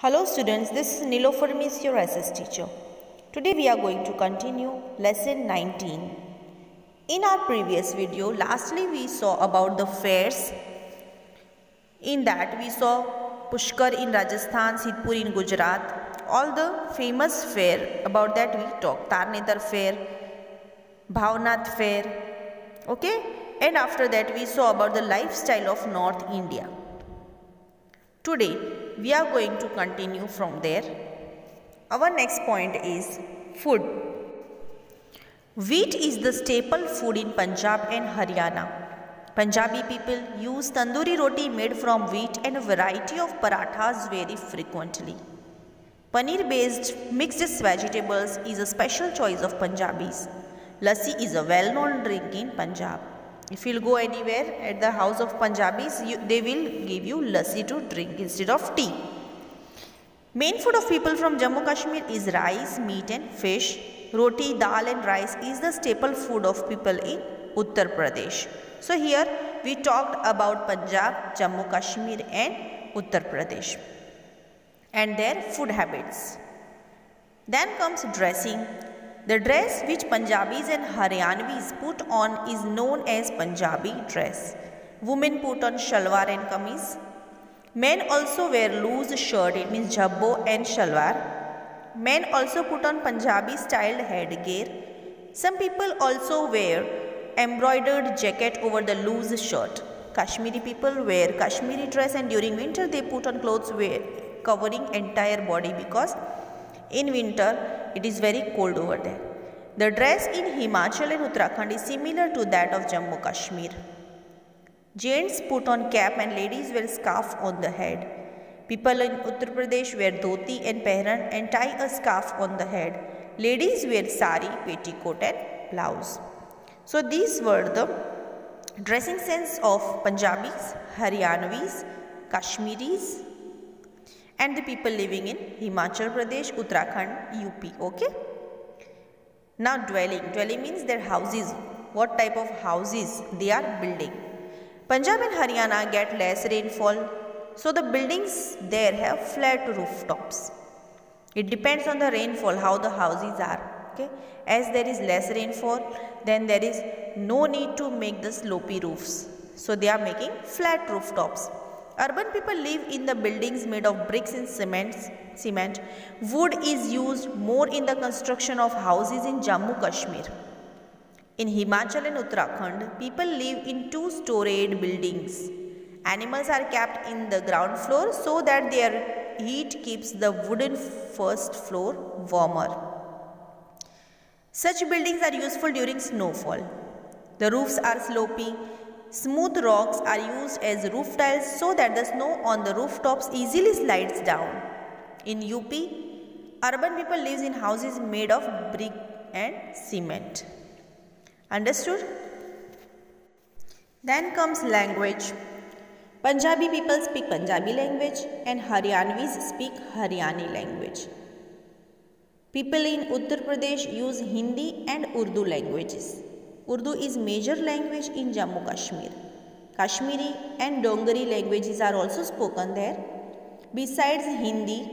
Hello students, this is Nilofer Miss, your SS teacher. Today we are going to continue lesson 19. In our previous video, lastly we saw about the fairs. In that we saw Pushkar in Rajasthan, Sidhpur in Gujarat. All the famous fair, about that we talked. Tarnetar fair, Bhavnath fair. Okay? And after that we saw about the lifestyle of North India. Today we are going to continue from there. Our next point is food. Wheat is the staple food in Punjab and Haryana. Punjabi people use tandoori roti made from wheat and a variety of parathas very frequently. Paneer based mixed vegetables is a special choice of Punjabis. Lassi is a well known drink in Punjab. If you will go anywhere at the house of Punjabis, they will give you lassi to drink instead of tea. Main food of people from Jammu Kashmir is rice, meat and fish. Roti, dal and rice is the staple food of people in Uttar Pradesh. So here we talked about Punjab, Jammu Kashmir and Uttar Pradesh and their food habits. Then comes dressing. The dress which Punjabis and Haryanvis put on is known as Punjabi dress. Women put on shalwar and kameez. Men also wear loose shirt, it means jabbo and shalwar. Men also put on Punjabi styled headgear. Some people also wear embroidered jacket over the loose shirt. Kashmiri people wear Kashmiri dress and during winter they put on clothes covering entire body because in winter it is very cold over there. The dress in Himachal and Uttarakhand is similar to that of Jammu Kashmir. Gents put on cap and ladies wear scarf on the head. People in Uttar Pradesh wear dhoti and pehran and tie a scarf on the head. Ladies wear sari, petticoat and blouse. So these were the dressing sense of Punjabis, Haryanvis, Kashmiris and the people living in Himachal Pradesh, Uttarakhand, UP. Okay. Now dwelling. Dwelling means their houses. What type of houses they are building. Punjab and Haryana get less rainfall. So the buildings there have flat rooftops. It depends on the rainfall how the houses are. Okay. As there is less rainfall, then there is no need to make the slopy roofs. So they are making flat rooftops. Urban people live in the buildings made of bricks and cement. Wood is used more in the construction of houses in Jammu Kashmir. In Himachal and Uttarakhand, people live in two-storied buildings. Animals are kept in the ground floor so that their heat keeps the wooden first floor warmer. Such buildings are useful during snowfall. The roofs are slopy. Smooth rocks are used as roof tiles so that the snow on the rooftops easily slides down. In UP, urban people live in houses made of brick and cement. Understood? Then comes language. Punjabi people speak Punjabi language and Haryanvis speak Haryani language. People in Uttar Pradesh use Hindi and Urdu languages. Urdu is major language in Jammu Kashmir. Kashmiri and Dongari languages are also spoken there. Besides Hindi,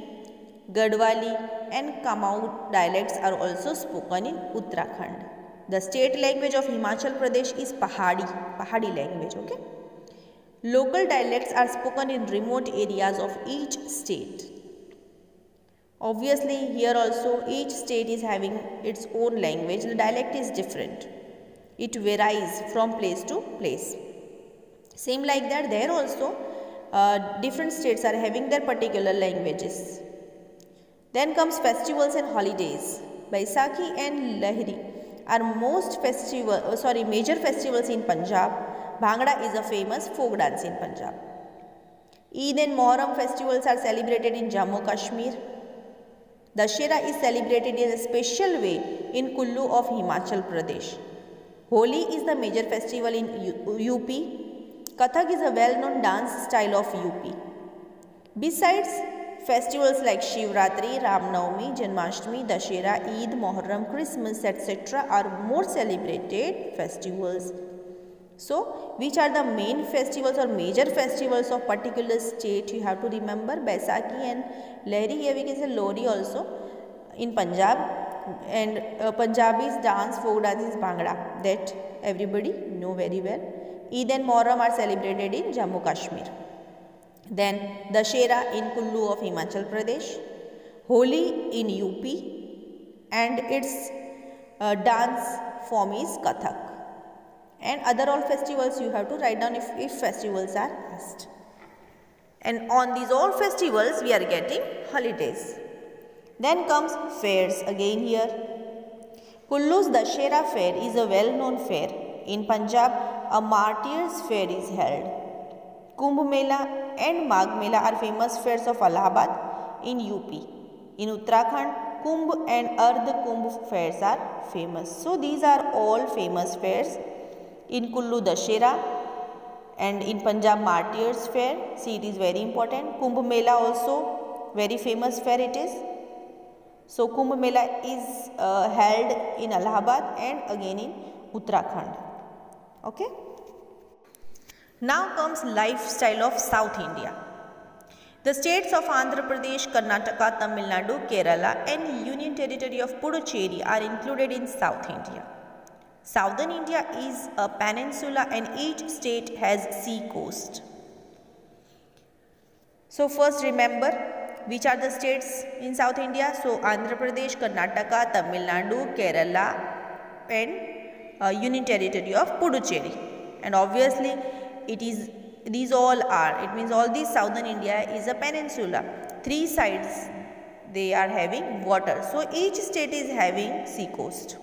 Gadwali and Kamau dialects are also spoken in Uttarakhand. The state language of Himachal Pradesh is Pahadi language. Okay. Local dialects are spoken in remote areas of each state. Obviously, here also each state is having its own language. The dialect is different. It varies from place to place. Same like that, there also different states are having their particular languages. Then comes festivals and holidays. Baisakhi and Lahiri are major festivals in Punjab. Bhangra is a famous folk dance in Punjab. Eid and Muharram festivals are celebrated in Jammu Kashmir. Dashera is celebrated in a special way in Kullu of Himachal Pradesh. Holi is the major festival in UP. Kathak is a well-known dance style of UP. Besides, festivals like Shivratri, Ram Navami, Janmashtami, Dashera, Eid, Muharram, Christmas, etc. are more celebrated festivals. So which are the main festivals or major festivals of particular state? You have to remember Baisakhi and Lohri. Here we can say Lohri also in Punjab, and Punjabi's dance, folk dance is Bhangra, that everybody know very well. Eid and Muharram are celebrated in Jammu Kashmir. Then Dussehra in Kullu of Himachal Pradesh, Holi in UP, and its dance form is Kathak. And other all festivals you have to write down if festivals are asked. And on these all festivals we are getting holidays. Then comes fairs again here. Kullu's Dussehra fair is a well-known fair. In Punjab, a martyrs fair is held. Kumbh Mela and Magh Mela are famous fairs of Allahabad in UP. In Uttarakhand, Kumbh and Ardh Kumbh fairs are famous. So these are all famous fairs. In Kullu Dussehra, and in Punjab martyrs fair. See, it is very important. Kumbh Mela also very famous fair it is. So Kumbh Mela is held in Allahabad and again in Uttarakhand. Okay. Now comes lifestyle of South India. The states of Andhra Pradesh, Karnataka, Tamil Nadu, Kerala and Union Territory of Puducherry are included in South India. Southern India is a peninsula and each state has sea coast. So first remember which are the states in South India. So Andhra Pradesh, Karnataka, Tamil Nadu, Kerala and Union Territory of Puducherry. And obviously these all are, it means all this Southern India is a peninsula. Three sides they are having water. So each state is having sea coast.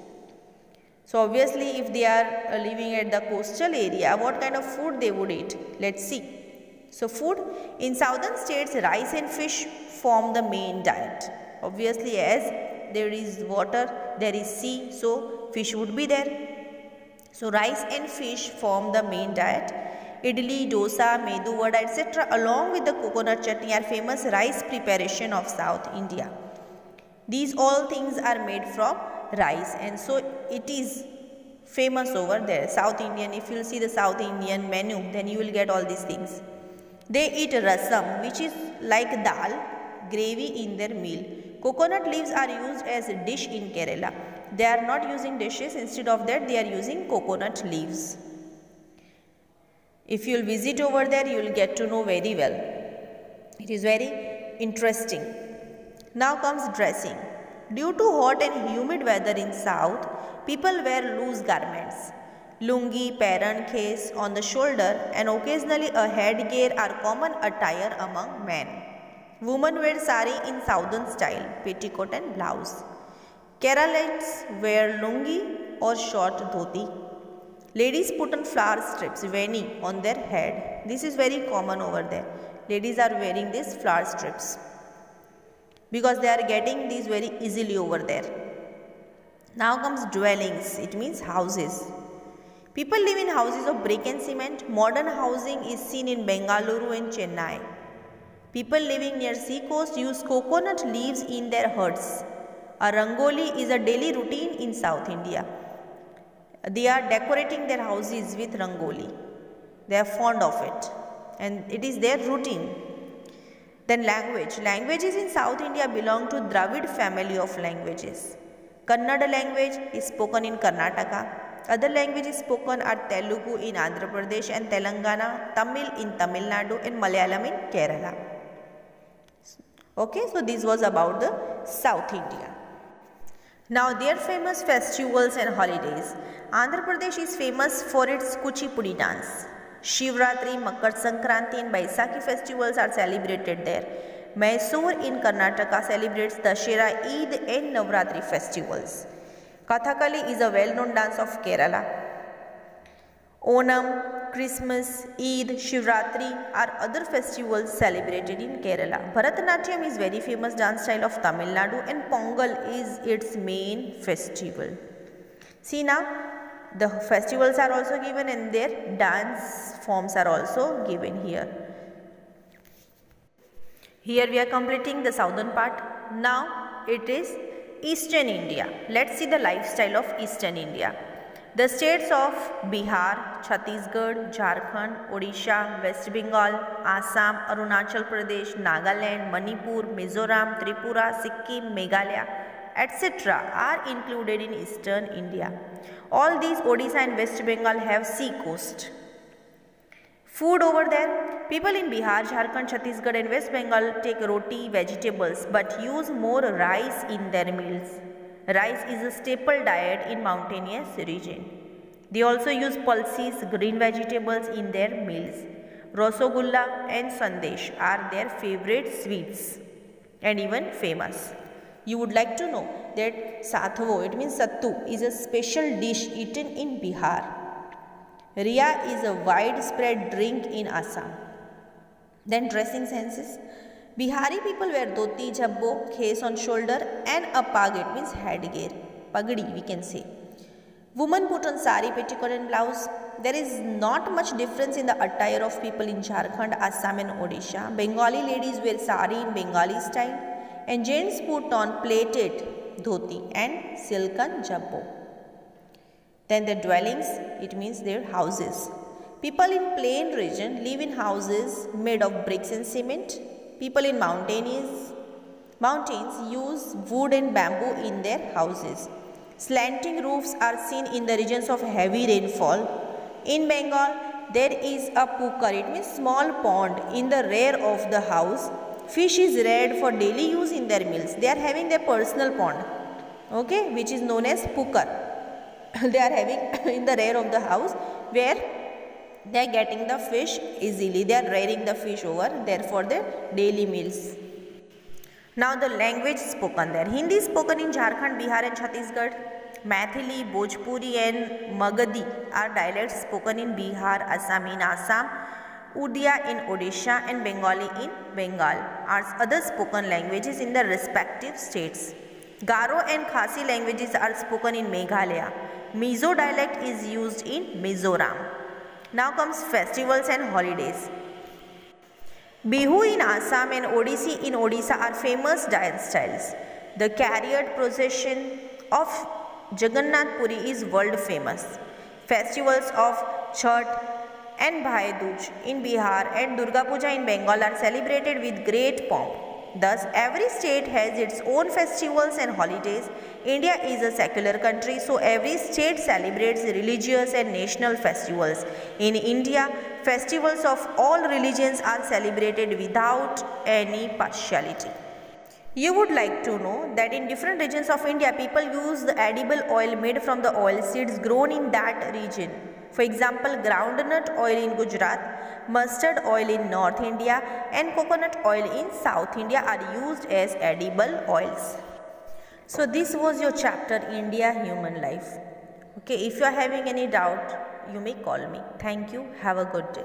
So obviously if they are living at the coastal area, what kind of food they would eat? Let's see. So food in southern states, rice and fish form the main diet. Obviously as there is water, there is sea, so fish would be there. So rice and fish form the main diet. Idli, dosa, medu vada, etc. along with the coconut chutney are famous rice preparation of South India. These all things are made from rice and so it is famous over there. South Indian, if you will see the South Indian menu, then you will get all these things. They eat rasam, which is like dal, gravy in their meal. Coconut leaves are used as a dish in Kerala. They are not using dishes, instead of that they are using coconut leaves. If you will visit over there, you will get to know very well. It is very interesting. Now comes dressing. Due to hot and humid weather in south, people wear loose garments. Lungi, paran, khas on the shoulder and occasionally a headgear are common attire among men. Women wear sari in southern style, petticoat and blouse. Keralites wear lungi or short dhoti. Ladies put on flower strips, veni, on their head. This is very common over there. Ladies are wearing these flower strips because they are getting these very easily over there. Now comes dwellings, it means houses. People live in houses of brick and cement. Modern housing is seen in Bengaluru and Chennai. People living near sea coast use coconut leaves in their huts. A rangoli is a daily routine in South India. They are decorating their houses with rangoli. They are fond of it and it is their routine. Then language. Languages in South India belong to Dravid family of languages. Kannada language is spoken in Karnataka. Other languages spoken are Telugu in Andhra Pradesh and Telangana, Tamil in Tamil Nadu and Malayalam in Kerala. Okay, so this was about the South India. Now their famous festivals and holidays. Andhra Pradesh is famous for its Kuchipudi dance. Shivratri, Makar Sankranti and Baisakhi festivals are celebrated there. Mysore in Karnataka celebrates Dussehra, Eid and Navratri festivals. Kathakali is a well-known dance of Kerala. Onam, Christmas, Eid, Shivratri are other festivals celebrated in Kerala. Bharatanatyam is very famous dance style of Tamil Nadu and Pongal is its main festival. See now, the festivals are also given and their dance forms are also given here. Here we are completing the southern part. Now it is Eastern India. Let's see the lifestyle of Eastern India. The states of Bihar, Chhattisgarh, Jharkhand, Odisha, West Bengal, Assam, Arunachal Pradesh, Nagaland, Manipur, Mizoram, Tripura, Sikkim, Meghalaya, etc. are included in eastern India. All these Odisha and West Bengal have sea coast. Food over there. People in Bihar, Jharkhand, Chhattisgarh and West Bengal take roti, vegetables but use more rice in their meals. Rice is a staple diet in mountainous region. They also use pulses, green vegetables in their meals. Rasagulla and sandesh are their favorite sweets and even famous. You would like to know that sathvo, it means sattu, is a special dish eaten in Bihar. Riya is a widespread drink in Assam. Then dressing senses. Bihari people wear dhoti, jhabbo, khes on shoulder and a pag, it means headgear. Pagdi we can say. Women put on sari, petticoat and blouse. There is not much difference in the attire of people in Jharkhand, Assam and Odisha. Bengali ladies wear sari in Bengali style and gents put on plaited dhoti and silken jhabbo. Then the dwellings, it means their houses. People in plain region live in houses made of bricks and cement. People in mountains use wood and bamboo in their houses. Slanting roofs are seen in the regions of heavy rainfall. In Bengal, there is a pukar, it means small pond in the rear of the house. Fish is reared for daily use in their meals. They are having their personal pond, okay, which is known as pukar. They are having in the rear of the house where they are getting the fish easily. They are rearing the fish over there for their daily meals. Now the language spoken there. Hindi is spoken in Jharkhand, Bihar and Chhattisgarh. Maithili, Bhojpuri and Magadhi are dialects spoken in Bihar, Assam in Assam, Udiya in Odisha and Bengali in Bengal are other spoken languages in the respective states. Garo and Khasi languages are spoken in Meghalaya. Mizo dialect is used in Mizoram. Now comes festivals and holidays. Bihu in Assam and Odissi in Odisha are famous dance styles. The chariot procession of Jagannath Puri is world famous. Festivals of Chhath and Bhai Dooj in Bihar and Durga Puja in Bengal are celebrated with great pomp. Thus, every state has its own festivals and holidays. India is a secular country, so every state celebrates religious and national festivals. In India, festivals of all religions are celebrated without any partiality. You would like to know that in different regions of India, people use the edible oil made from the oil seeds grown in that region. For example, groundnut oil in Gujarat, mustard oil in North India and coconut oil in South India are used as edible oils. So this was your chapter India Human Life. Okay, if you are having any doubt, you may call me. Thank you. Have a good day.